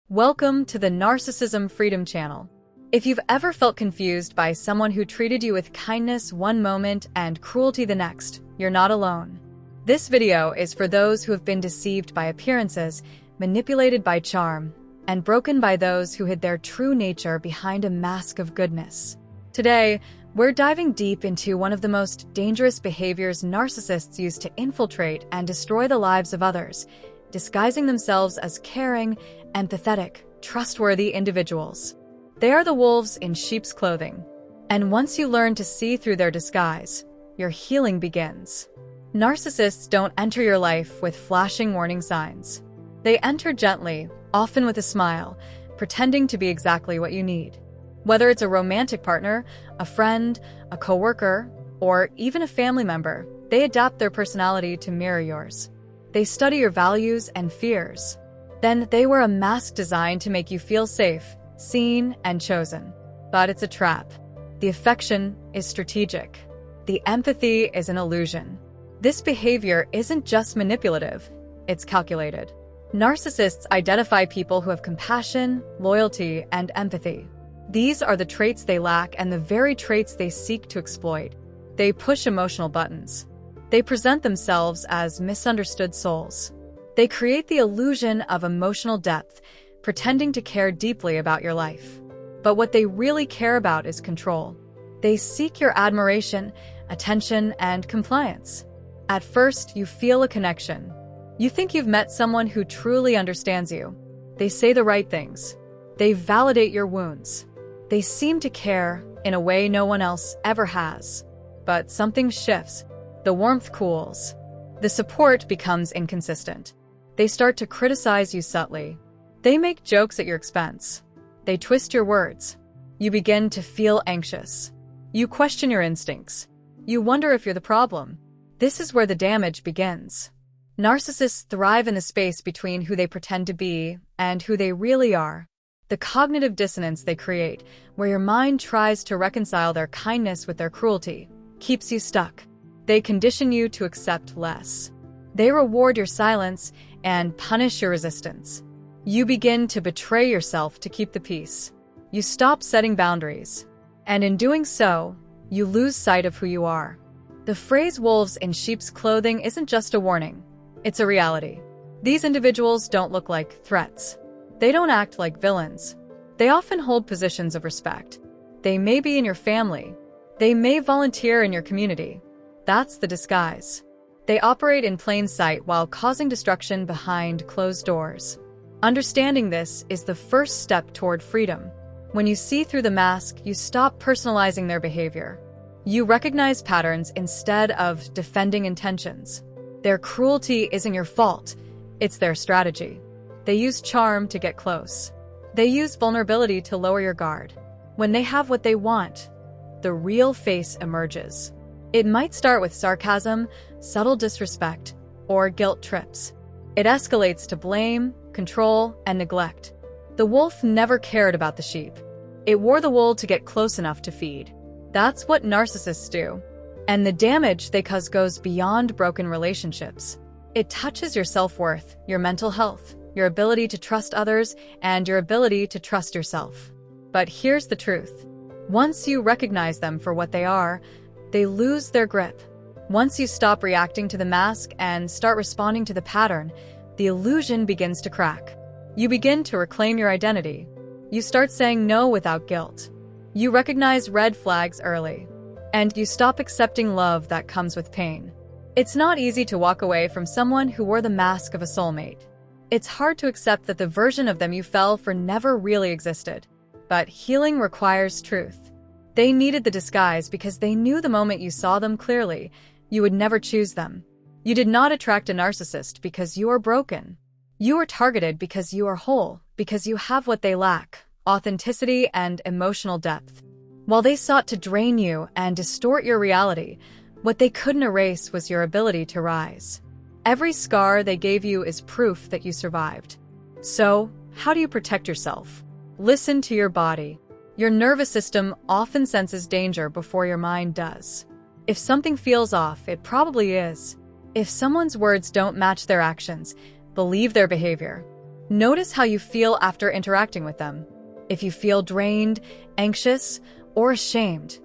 Welcome to the Narcissism Freedom channel. If you've ever felt confused by someone who treated you with kindness one moment and cruelty the next, you're not alone. This video is for those who have been deceived by appearances, manipulated by charm, and broken by those who hid their true nature behind a mask of goodness. Today, we're diving deep into one of the most dangerous behaviors narcissists use to infiltrate and destroy the lives of others, disguising themselves as caring, empathetic, trustworthy individuals. They are the wolves in sheep's clothing. And once you learn to see through their disguise, your healing begins. Narcissists don't enter your life with flashing warning signs. They enter gently, often with a smile, pretending to be exactly what you need. Whether it's a romantic partner, a friend, a coworker, or even a family member, they adapt their personality to mirror yours. They study your values and fears. Then they wear a mask designed to make you feel safe, seen, and chosen. But it's a trap. The affection is strategic. The empathy is an illusion. This behavior isn't just manipulative, it's calculated. Narcissists identify people who have compassion, loyalty, and empathy. These are the traits they lack and the very traits they seek to exploit. They push emotional buttons. They present themselves as misunderstood souls. They create the illusion of emotional depth, pretending to care deeply about your life. But what they really care about is control. They seek your admiration, attention, and compliance. At first, you feel a connection. You think you've met someone who truly understands you. They say the right things. They validate your wounds. They seem to care in a way no one else ever has. But something shifts. The warmth cools. The support becomes inconsistent. They start to criticize you subtly. They make jokes at your expense. They twist your words. You begin to feel anxious. You question your instincts. You wonder if you're the problem. This is where the damage begins. Narcissists thrive in the space between who they pretend to be and who they really are. The cognitive dissonance they create, where your mind tries to reconcile their kindness with their cruelty, keeps you stuck. They condition you to accept less. They reward your silence and punish your resistance. You begin to betray yourself to keep the peace. You stop setting boundaries. And in doing so, you lose sight of who you are. The phrase wolves in sheep's clothing isn't just a warning. It's a reality. These individuals don't look like threats. They don't act like villains. They often hold positions of respect. They may be in your family. They may volunteer in your community. That's the disguise. They operate in plain sight while causing destruction behind closed doors. Understanding this is the first step toward freedom. When you see through the mask, you stop personalizing their behavior. You recognize patterns instead of defending intentions. Their cruelty isn't your fault. It's their strategy. They use charm to get close. They use vulnerability to lower your guard. When they have what they want, the real face emerges. It might start with sarcasm, subtle disrespect, or guilt trips. It escalates to blame, control, and neglect. The wolf never cared about the sheep. It wore the wool to get close enough to feed. That's what narcissists do. And the damage they cause goes beyond broken relationships. It touches your self-worth, your mental health, your ability to trust others, and your ability to trust yourself. But here's the truth. Once you recognize them for what they are, they lose their grip. Once you stop reacting to the mask and start responding to the pattern, the illusion begins to crack. You begin to reclaim your identity. You start saying no without guilt. You recognize red flags early. And you stop accepting love that comes with pain. It's not easy to walk away from someone who wore the mask of a soulmate. It's hard to accept that the version of them you fell for never really existed. But healing requires truth. They needed the disguise because they knew the moment you saw them clearly, you would never choose them. You did not attract a narcissist because you are broken. You are targeted because you are whole, because you have what they lack, authenticity and emotional depth. While they sought to drain you and distort your reality, what they couldn't erase was your ability to rise. Every scar they gave you is proof that you survived. So, how do you protect yourself? Listen to your body. Your nervous system often senses danger before your mind does. If something feels off, it probably is. If someone's words don't match their actions, believe their behavior. Notice how you feel after interacting with them. If you feel drained, anxious, or ashamed,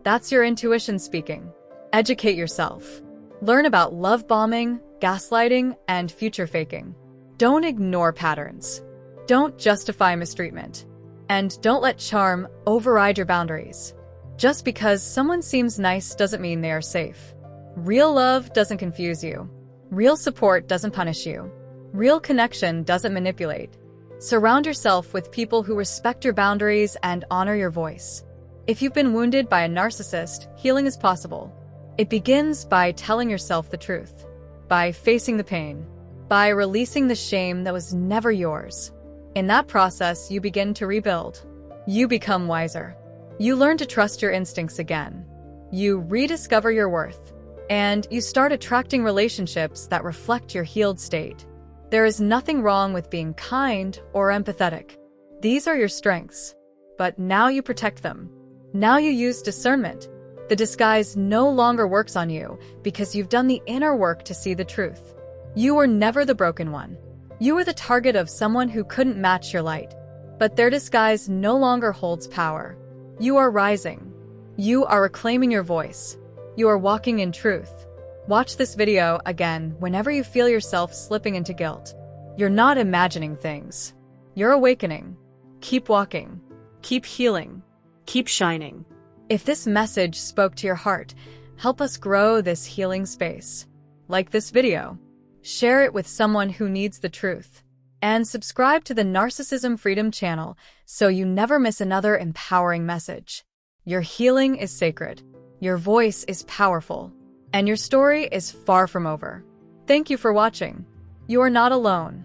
that's your intuition speaking. Educate yourself. Learn about love bombing, gaslighting, and future faking. Don't ignore patterns. Don't justify mistreatment. And don't let charm override your boundaries. Just because someone seems nice doesn't mean they are safe. Real love doesn't confuse you. Real support doesn't punish you. Real connection doesn't manipulate. Surround yourself with people who respect your boundaries and honor your voice. If you've been wounded by a narcissist, healing is possible. It begins by telling yourself the truth, by facing the pain, by releasing the shame that was never yours. In that process, you begin to rebuild. You become wiser. You learn to trust your instincts again. You rediscover your worth. And you start attracting relationships that reflect your healed state. There is nothing wrong with being kind or empathetic. These are your strengths. But now you protect them. Now you use discernment. The disguise no longer works on you because you've done the inner work to see the truth. You were never the broken one. You were the target of someone who couldn't match your light. But their disguise no longer holds power. You are rising. You are reclaiming your voice. You are walking in truth. Watch this video again whenever you feel yourself slipping into guilt. You're not imagining things. You're awakening. Keep walking. Keep healing. Keep shining. If this message spoke to your heart, help us grow this healing space. Like this video. Share it with someone who needs the truth. And subscribe to the Narcissism Freedom channel so you never miss another empowering message. Your healing is sacred. Your voice is powerful. And your story is far from over. Thank you for watching. You are not alone.